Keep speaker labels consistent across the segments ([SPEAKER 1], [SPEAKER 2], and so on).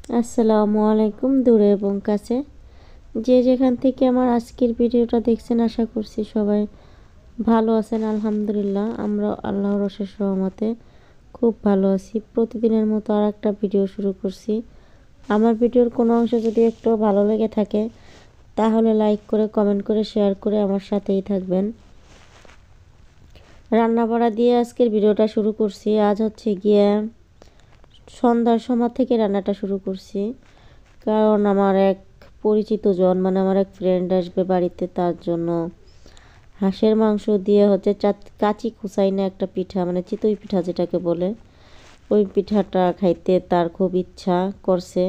[SPEAKER 1] আসসালামু আলাইকুম দূরে এবং কাছে যে যেখান থেকে আমার আজকের ভিডিওটা দেখছেন আশা করছি সবাই ভালো আছেন। আলহামদুলিল্লাহ আমরা আল্লাহর অশেষ রহমতে খুব ভালো আছি। প্রতিদিনের মতো আর একটা ভিডিও শুরু করছি। আমার ভিডিওর কোনো অংশ যদি একটু ভালো লেগে থাকে তাহলে লাইক করে কমেন্ট করে শেয়ার করে আমার সাথেই থাকবেন। রান্না বাড়া দিয়ে আজকের ভিডিওটা শুরু করছি। আজ হচ্ছে গিয়ে সন্ধ্যার সময় থেকে রান্নাটা শুরু করছি, কারণ আমার এক পরিচিত জন মানে আমার এক ফ্রেন্ড আসবে বাড়িতে, তার জন্য হাঁসের মাংস দিয়ে হচ্ছে কাচি খুসাই না একটা পিঠা, মানে চিতই পিঠা যেটাকে বলে, ওই পিঠাটা খাইতে তার খুব ইচ্ছা করছে।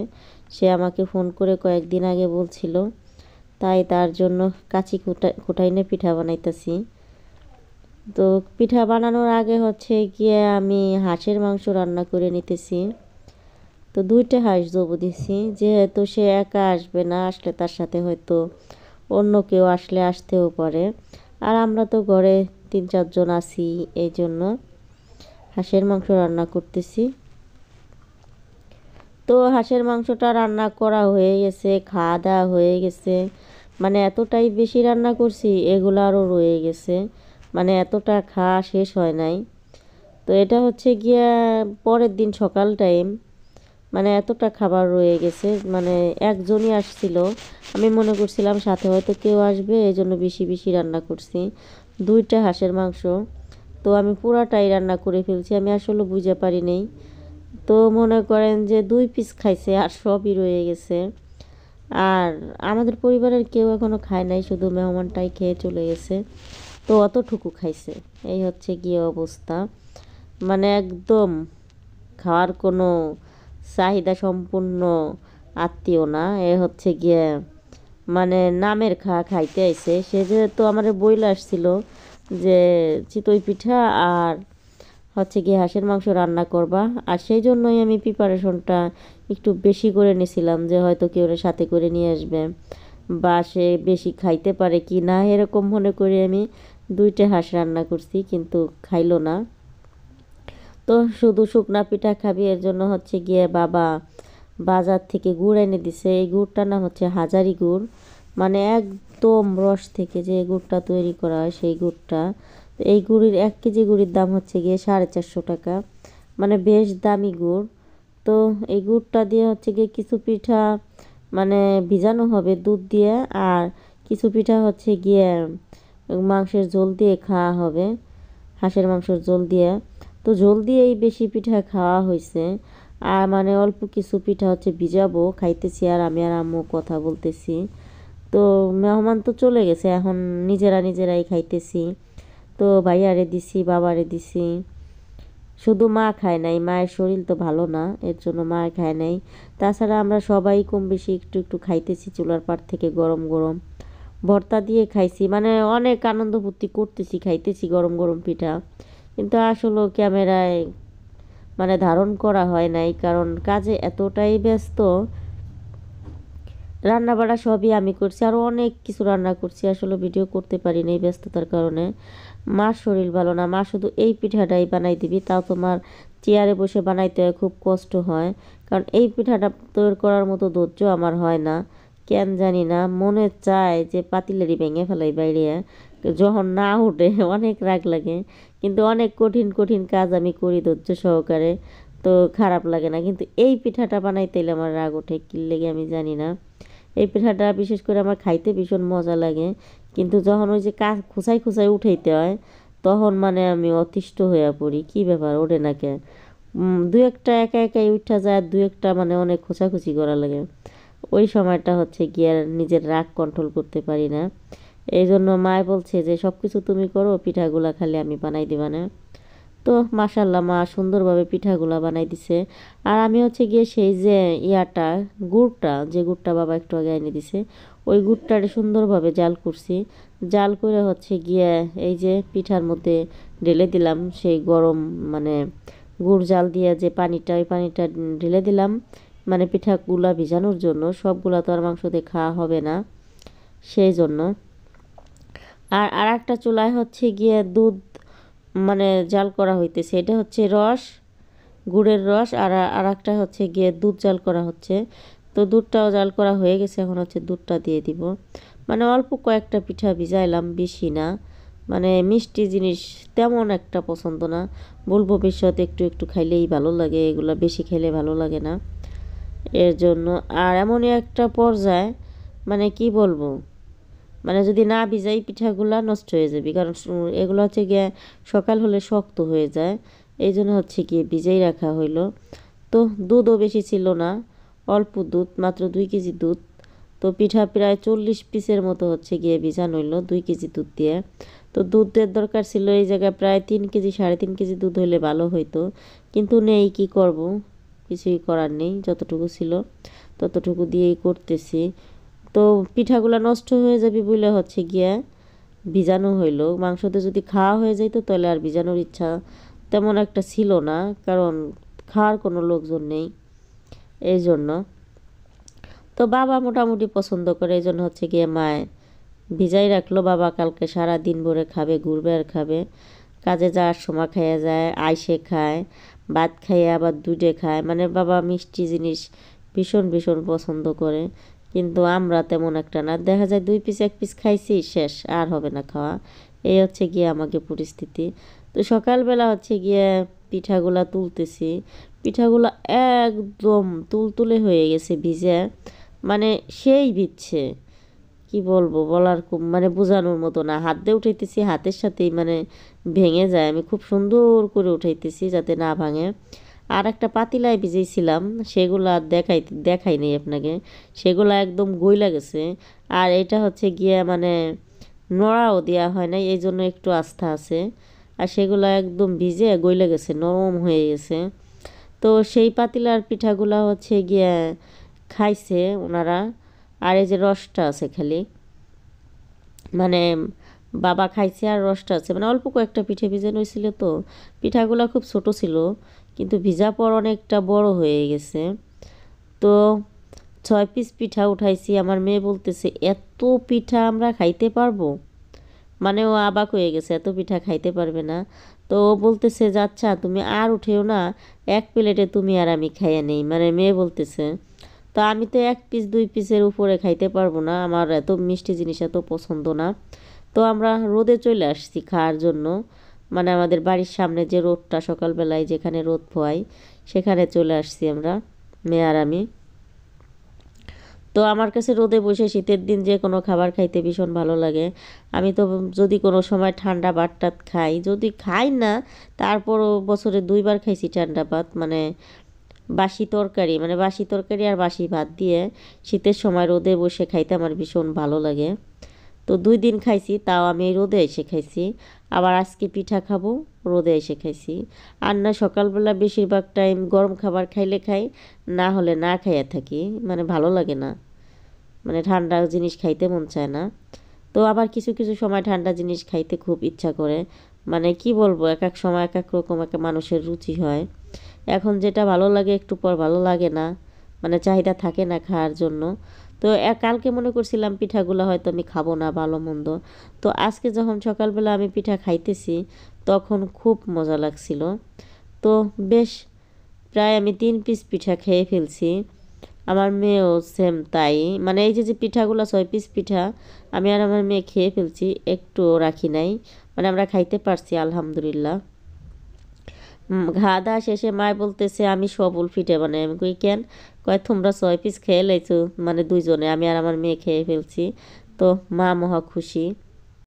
[SPEAKER 1] সে আমাকে ফোন করে কয়েকদিন আগে বলছিল, তাই তার জন্য কাচি খুঁটাইনে পিঠা বানাইতেছি। তো পিঠা বানানোর আগে হচ্ছে গিয়ে আমি হাঁসের মাংস রান্না করে নিতেছি। তো দুইটা হাঁস জবো দিছি, যেহেতু সে একা আসবে না, আসলে তার সাথে হয়তো অন্য কেউ আসলে আসতেও পারে, আর আমরা তো ঘরে 3-4 জন আছি, এই জন্য হাঁসের মাংস রান্না করতেছি। তো হাঁসের মাংসটা রান্না করা হয়ে গেছে, খাওয়া দাওয়া হয়ে গেছে, মানে এতটাই বেশি রান্না করছি এগুলো আরও রয়ে গেছে, মানে এতটা খাওয়া শেষ হয় নাই। তো এটা হচ্ছে গিয়া পরের দিন সকাল টাইম, মানে এতটা খাবার রয়ে গেছে, মানে একজনই আসছিল, আমি মনে করছিলাম সাথে হয়তো কেউ আসবে, এই জন্য বেশি বেশি রান্না করছি। দুইটা হাঁসের মাংস তো আমি পুরাটাই রান্না করে ফেলছি, আমি আসলে বুঝতে পারি নাই। তো মনে করেন যে 2 পিস খাইছে আর সবই রয়ে গেছে। আর আমাদের পরিবারের কেউ এখনো খায় নাই, শুধু মেহমানটাই খেয়ে চলে গেছে, তো অতটুকু খাইছে। এই হচ্ছে গিয়ে অবস্থা, মানে একদম খাওয়ার কোনো চাহিদা সম্পূর্ণ আত্মীয় না, এ হচ্ছে গিয়ে মানে নামের খাইতে আইছে। সে যেহেতু আমার বইলে আসছিল যে চিতই পিঠা আর হচ্ছে গিয়ে হাঁসের মাংস রান্না করবা, আর সেই জন্যই আমি প্রিপারেশনটা একটু বেশি করে নিয়েছিলাম, যে হয়তো কেউ সাথে করে নিয়ে আসবে বা সে বেশি খাইতে পারে কি না, এরকম মনে করে আমি 2টা হাঁস রান্না করছি, কিন্তু খাইলো না। তো শুধু শুকনা পিঠা খাবি, এর জন্য হচ্ছে গিয়ে বাবা বাজার থেকে গুড় এনে দিছে। এই গুড়টার নাম হচ্ছে হাজারি গুড়, মানে একদম রস থেকে যে গুড়টা তৈরি করা হয় সেই গুড়টা। তো এই গুড়ের 1 কেজি গুড়ের দাম হচ্ছে গিয়ে 450 টাকা, মানে বেশ দামি গুড়। তো এই গুড়টা দিয়ে হচ্ছে গিয়ে কিছু পিঠা মানে ভিজানো হবে দুধ দিয়ে, আর কিছু পিঠা হচ্ছে গিয়ে মাংসের ঝোল দিয়ে খাওয়া হবে, হাঁসের মাংসের ঝোল দিয়ে। তো ঝোল দিয়েই বেশি পিঠা খাওয়া হয়েছে, আর মানে অল্প কিছু পিঠা হচ্ছে ভিজাবো, খাইতেছি আর আমি আর আম্মু কথা বলতেছি। তো মেহমান তো চলে গেছে, এখন নিজেরাই খাইতেছি। তো ভাইয়ারে দিছি, বাবারে দিছি, শুধু মা খায় নাই, মায়ের শরীর তো ভালো না, এর জন্য মা খায় নাই। তাছাড়া আমরা সবাই কম বেশি একটু একটু খাইতেছি চুলার পাড় থেকে গরম গরম ভর্তা দিয়ে খাইছি, মানে অনেক আনন্দ ফুর্তি করতেছি, খাইতেছি গরম গরম পিঠা। কিন্তু আসলে ক্যামেরায় মানে ধারণ করা হয় নাই, কারণ কাজে এতটাই ব্যস্ত। রান্না বাড়া সবই আমি করছি, আরও অনেক কিছু রান্না করছি, আসলে ভিডিও করতে পারি না এই ব্যস্ততার কারণে। মার শরীর ভালো না, মা শুধু এই পিঠাটাই বানাই দিবি, তাও তোমার চেয়ারে বসে বানাইতে হয়, খুব কষ্ট হয়, কারণ এই পিঠাটা তৈরি করার মতো ধৈর্য আমার হয় না, কেন জানি না, মনে চায় যে পাতিলেরই ভেঙে ফেলাই বাইরে, যখন না উঠে অনেক রাগ লাগে। কিন্তু অনেক কঠিন কঠিন কাজ আমি করি ধৈর্য সহকারে, তো খারাপ লাগে না, কিন্তু এই পিঠাটা বানাইতে এলে আমার রাগ ওঠে, কী লেগে আমি জানি না। এই পিঠাটা বিশেষ করে আমার খাইতে ভীষণ মজা লাগে, কিন্তু যখন ওই যে কাজ খুঁচাই খুঁচাই উঠাইতে হয়, তখন মানে আমি অতিষ্ঠ হয়ে পড়ি, কী ব্যাপার ওঠে না কে। দু একটা একা একাই উঠা যায়, আর দু একটা মানে অনেক খোঁচাখুচি করা লাগে, ওই সময়টা হচ্ছে গিয়ে আর নিজের রাগ কন্ট্রোল করতে পারি না। এই জন্য মায় বলছে যে সব কিছু তুমি করো, পিঠাগুলা খালি আমি বানাই দিবা না। তো মাশাল্লাহ মা সুন্দরভাবে পিঠাগুলা বানাই দিছে। আর আমি হচ্ছে গিয়ে সেই যে গুড়টা, যে গুড়টা বাবা একটু আগে এনে দিছে, ওই গুড়টারে সুন্দরভাবে জাল করছি। জাল করে হচ্ছে গিয়ে এই যে পিঠার মধ্যে ঢেলে দিলাম, সেই গরম মানে গুড় জাল দিয়ে যে পানিটা, ওই পানিটা ঢেলে দিলাম, মানে পিঠাগুলা ভিজানোর জন্য। সবগুলা তো আর মাংস দিয়ে খাওয়া হবে না, সেই জন্য। আর আরেকটা চুলায় হচ্ছে গিয়ে দুধ মানে জাল করা হইতেছে, এটা হচ্ছে রস গুড়ের রস, আর একটা হচ্ছে গিয়ে দুধ জাল করা হচ্ছে। তো দুধটাও জাল করা হয়ে গেছে, এখন হচ্ছে দুধটা দিয়ে দিব। মানে অল্প কয়েকটা পিঠা ভিজাইলাম, বেশি না। মানে মিষ্টি জিনিস তেমন একটা পছন্দ না, বলবো ভবিষ্যতে একটু একটু খাইলেই ভালো লাগে, এগুলো বেশি খেলে ভালো লাগে না। এর জন্য আর এমনই একটা পর্যায়ে, মানে কি বলবো, মানে যদি না ভিজাই পিঠাগুলা নষ্ট হয়ে যাবে, কারণ এগুলো হচ্ছে গিয়ে সকাল হলে শক্ত হয়ে যায়। এই জন্য হচ্ছে গিয়ে ভিজাই রাখা হইলো। তো দুধও বেশি ছিল না, অল্প দুধ, মাত্র 2 কেজি দুধ। তো পিঠা প্রায় 40 পিসের মতো হচ্ছে গিয়ে ভিজানো হইলো 2 কেজি দুধ দিয়ে। তো দুধের দরকার ছিল এই জায়গায় প্রায় 3 কেজি, 3.5 কেজি দুধ হইলে ভালো হইতো, কিন্তু নেই, কি করব, কিছুই করার নেই, যতটুকু ছিল ততটুকু দিয়েই করতেছি। তো পিঠাগুলো নষ্ট হয়ে যাবে বলে হচ্ছে গিয়া ভিজানো হইলো। মাংসতে যদি খাওয়া হয়ে যাইতো তাহলে আর ভিজানোর ইচ্ছা তেমন একটা ছিল না, কারণ খাওয়ার কোনো লোকজন নেই এই জন্য। তো বাবা মোটামুটি পছন্দ করে, এই জন্য হচ্ছে গিয়ে মায় ভিজাই রাখলো। বাবা কালকে সারা দিন ভরে খাবে, ঘুরবে আর খাবে। কাজে যাওয়ার সময় খাইয়া যায়, আইসে খায়, ভাত খাইয়ে আবার দুধে খায়। মানে বাবা মিষ্টি জিনিস ভীষণ ভীষণ পছন্দ করে, কিন্তু আমরা তেমন একটা না। দেখা যায় 2 পিস 1 পিস খাইছি, শেষ, আর হবে না খাওয়া। এই হচ্ছে গিয়ে আমাকে পরিস্থিতি। তো সকালবেলা হচ্ছে গিয়ে পিঠাগুলা তুলতেছি। পিঠাগুলা একদম তুলতুলে হয়ে গেছে ভিজে, মানে সেই ভিজছে, কি বলবো, বলার খুব মানে বোঝানোর মতো না। হাত দিয়ে উঠাইতেছি, হাতের সাথেই মানে ভেঙে যায়। আমি খুব সুন্দর করে উঠাইতেছি যাতে না ভাঙে। আর একটা পাতিলায় ভিজেছিলাম, সেগুলো আর দেখাই নেই আপনাকে, সেগুলো একদম গইলা গেছে। আর এটা হচ্ছে গিয়ে মানে নড়াও দেওয়া হয় নাই, এই জন্য একটু আস্থা আছে। আর সেগুলো একদম ভিজে গইলা গেছে, নরম হয়ে গেছে। তো সেই পাতিলার পিঠাগুলা হচ্ছে গিয়ে খাইছে ওনারা। আর এই যে রসটা আছে খালি, মানে বাবা খাইছে আর রসটা আছে, মানে অল্প কয়েকটা পিঠে ভিজানো হয়েছিল। তো পিঠাগুলো খুব ছোট ছিল, কিন্তু ভিজা পর অনেকটা বড় হয়ে গেছে। তো 6 পিস পিঠা উঠাইছি। আমার মেয়ে বলতেছে এত পিঠা আমরা খাইতে পারবো, মানে ও অবাক হয়ে গেছে, এত পিঠা খাইতে পারবে না। তো ও বলতেছে যে আচ্ছা তুমি আর উঠেও না, 1 প্লেটে তুমি আর আমি খাইয়ে নেই, মানে মেয়ে বলতেছে। তো আমি তো 1 পিস 2 পিসের উপরে খাইতে পারবো না, আমার এত মিষ্টি জিনিস এত পছন্দ না। তো আমরা রোদে চলে আসছি খাওয়ার জন্য, মানে আমাদের বাড়ির সামনে যে রোদটা সকালবেলায় যেখানে রোদ পোয়াই, সেখানে চলে আসছি আমরা, মেয়ে আর আমি। তো আমার কাছে রোদে বসে শীতের দিন যে কোনো খাবার খাইতে ভীষণ ভালো লাগে। আমি তো যদি কোনো সময় ঠান্ডা ভাত টাত খাই, যদি খাই না তারপরও বছরে 2 বার খাইছি ঠান্ডা ভাত, মানে বাসি তরকারি, মানে বাসি তরকারি আর বাসি ভাত দিয়ে শীতের সময় রোদে বসে খাইতে আমার ভীষণ ভালো লাগে। তো 2 দিন খাইছি, তাও আমি এই রোদে এসে খাইছি। আবার আজকে পিঠা খাবো, রোদে এসে খাইছি। আর না সকালবেলা বেশিরভাগ টাইম গরম খাবার খাইলে খাই, না হলে না খাইয়া থাকি, মানে ভালো লাগে না, মানে ঠান্ডা জিনিস খাইতে মন চায় না। তো আবার কিছু কিছু সময় ঠান্ডা জিনিস খাইতে খুব ইচ্ছা করে। মানে কি বলবো, এক এক সময় এক এক রকম একটা মানুষের রুচি হয়। এখন যেটা ভালো লাগে একটু পর ভালো লাগে না, মানে চাহিদা থাকে না খাওয়ার জন্য। তো কালকে মনে করছিলাম পিঠাগুলো হয়তো আমি খাবো না, ভালো মন্দ। তো আজকে যখন সকালবেলা আমি পিঠা খাইতেছি, তখন খুব মজা লাগছিল। তো বেশ, প্রায় আমি 3 পিস পিঠা খেয়ে ফেলছি। আমার মেয়েও সেম তাই, মানে এই যে যে পিঠাগুলো 6 পিস পিঠা আমি আর আমার মেয়ে খেয়ে ফেলছি, একটুও রাখি নাই, মানে আমরা খাইতে পারছি আলহামদুলিল্লাহ। খাওয়া দাওয়া শেষে মায় বলতেছে আমি সবল পিঠে বানাই। আমি কই কেন, কয় তোমরা 6 পিস খেয়ে লাইছো, মানে দুইজনে, আমি আর আমার মেয়ে খেয়ে ফেলছি। তো মা মহা খুশি।